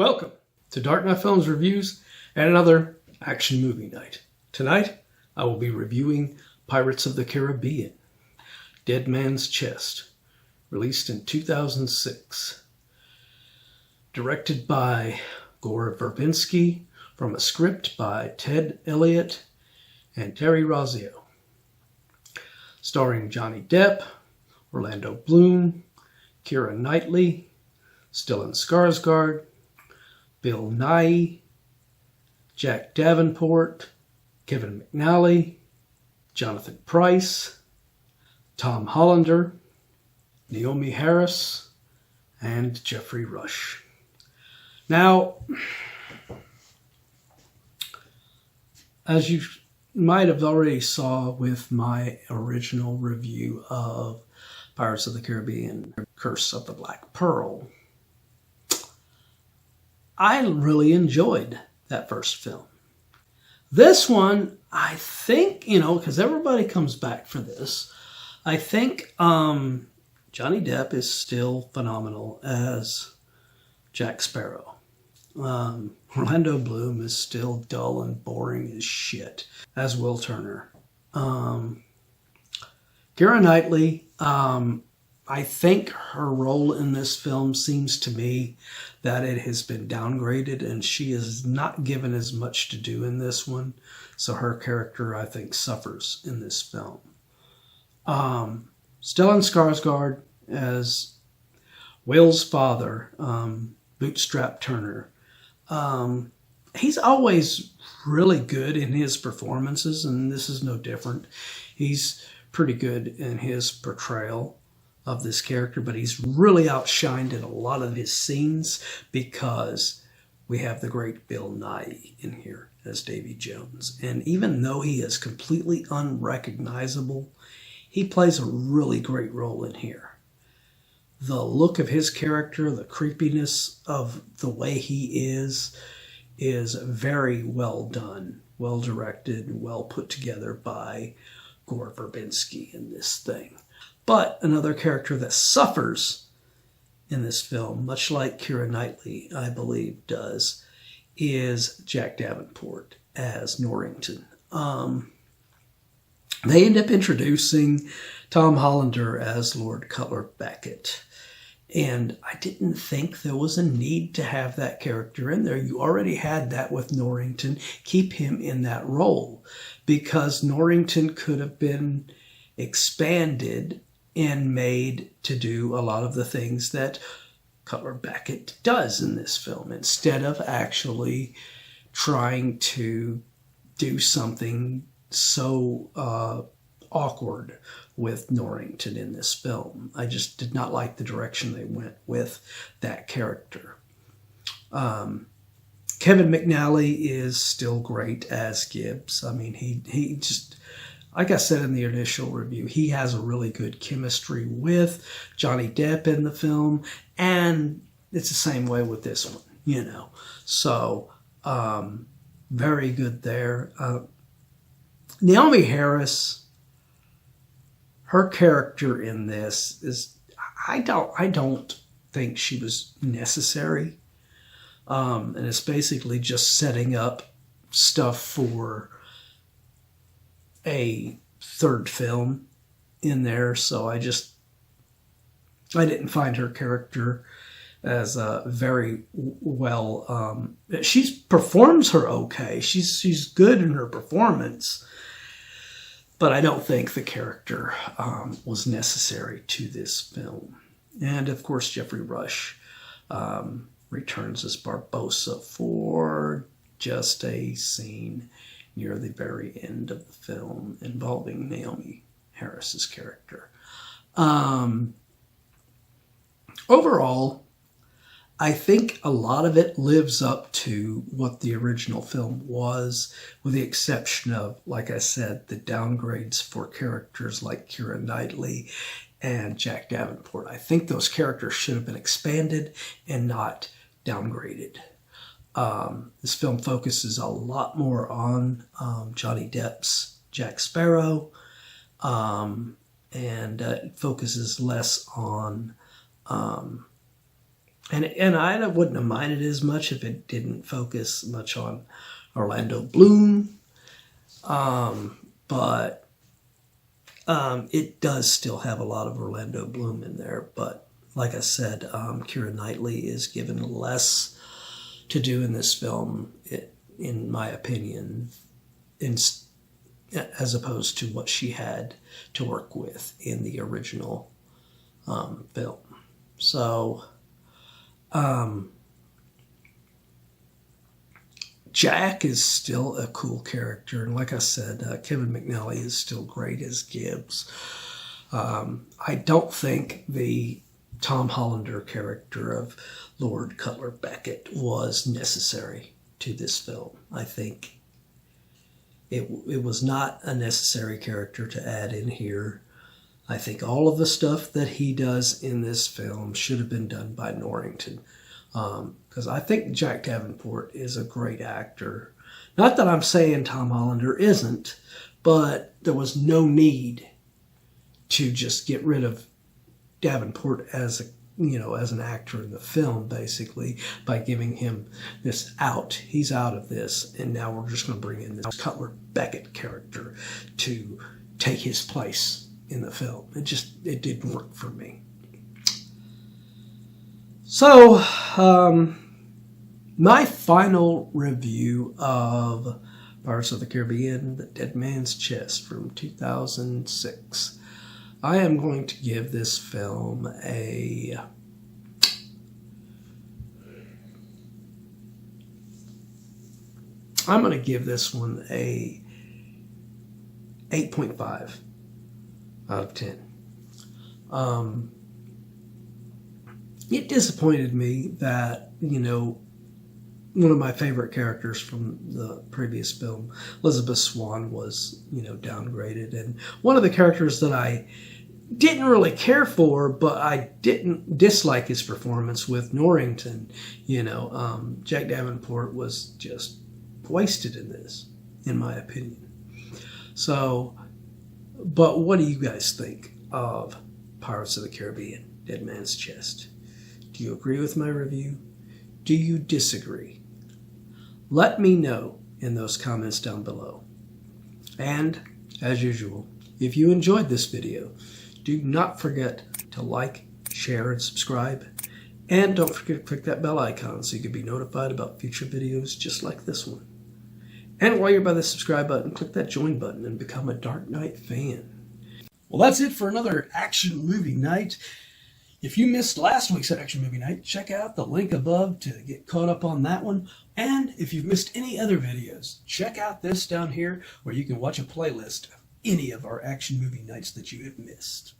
Welcome to Dark Knight Films Reviews and another action movie night. Tonight, I will be reviewing Pirates of the Caribbean, Dead Man's Chest, released in 2006. Directed by Gore Verbinski, from a script by Ted Elliott and Terry Rossio. Starring Johnny Depp, Orlando Bloom, Keira Knightley, Stellan Skarsgard, Bill Nighy, Jack Davenport, Kevin McNally, Jonathan Pryce, Tom Hollander, Naomi Harris, and Geoffrey Rush. Now, as you might have already saw with my original review of Pirates of the Caribbean, Curse of the Black Pearl, I really enjoyed that first film. This one, I think, because everybody comes back for this, I think Johnny Depp is still phenomenal as Jack Sparrow. Orlando Bloom is still dull and boring as shit as Will Turner. Keira Knightley, I think her role in this film seems to me that it has been downgraded and she is not given as much to do in this one. So her character, I think, suffers in this film. Stellan Skarsgard as Will's father, Bootstrap Turner. He's always really good in his performances, and this is no different. He's pretty good in his portrayal of this character, but he's really outshined in a lot of his scenes because we have the great Bill Nighy in here as Davy Jones. And even though he is completely unrecognizable, he plays a really great role in here. The look of his character, the creepiness of the way he is very well done, well directed, well put together by Gore Verbinski in this thing. But another character that suffers in this film, much like Keira Knightley, I believe, does, is Jack Davenport as Norrington. They end up introducing Tom Hollander as Lord Cutler Beckett. And I didn't think there was a need to have that character in there. You already had that with Norrington. Keep him in that role, because Norrington could have been expanded and made to do a lot of the things that Cutler Beckett does in this film, instead of actually trying to do something so awkward with Norrington in this film. I just did not like the direction they went with that character. Kevin McNally is still great as Gibbs. I mean, he just, like I said in the initial review, he has a really good chemistry with Johnny Depp in the film, and it's the same way with this one, So, very good there. Naomi Harris, her character in this is, I don't think she was necessary. And it's basically just setting up stuff for a third film in there. So I didn't find her character as very well. She performs her okay. She's good in her performance, but I don't think the character was necessary to this film. And of course, Geoffrey Rush returns as Barbossa for just a scene near the very end of the film involving Naomi Harris's character. Overall, I think a lot of it lives up to what the original film was, with the exception of, like I said, the downgrades for characters like Keira Knightley and Jack Davenport. I think those characters should have been expanded and not downgraded. This film focuses a lot more on Johnny Depp's Jack Sparrow, and it focuses less on And I wouldn't have minded as much if it didn't focus much on Orlando Bloom. But it does still have a lot of Orlando Bloom in there. But like I said, Keira Knightley is given less to do in this film, in my opinion, as opposed to what she had to work with in the original film. So, Jack is still a cool character, and like I said, Kevin McNally is still great as Gibbs. I don't think the Tom Hollander character of Lord Cutler Beckett was necessary to this film. I think it was not a necessary character to add in here. I think all of the stuff that he does in this film should have been done by Norrington. Because I think Jack Davenport is a great actor. Not that I'm saying Tom Hollander isn't, but there was no need to just get rid of Davenport as an actor in the film, basically, by giving him this out. He's out of this, and now we're just going to bring in this Cutler Beckett character to take his place in the film. It didn't work for me. So, my final review of Pirates of the Caribbean, The Dead Man's Chest from 2006. I am going to give this film I'm going to give this one a 8.5 out of 10. It disappointed me that, one of my favorite characters from the previous film, Elizabeth Swann, was, downgraded. And one of the characters that I didn't really care for, but I didn't dislike his performance with Norrington. Jack Davenport was just wasted in this, in my opinion. So, but what do you guys think of Pirates of the Caribbean, Dead Man's Chest? Do you agree with my review? Do you disagree? Let me know in those comments down below. And, as usual, if you enjoyed this video, do not forget to like, share, and subscribe. And don't forget to click that bell icon so you can be notified about future videos just like this one. And while you're by the subscribe button, click that join button and become a Dark Knight fan. Well, that's it for another action movie night. If you missed last week's action movie night, check out the link above to get caught up on that one. And if you've missed any other videos, check out this down here where you can watch a playlist of any of our action movie nights that you have missed.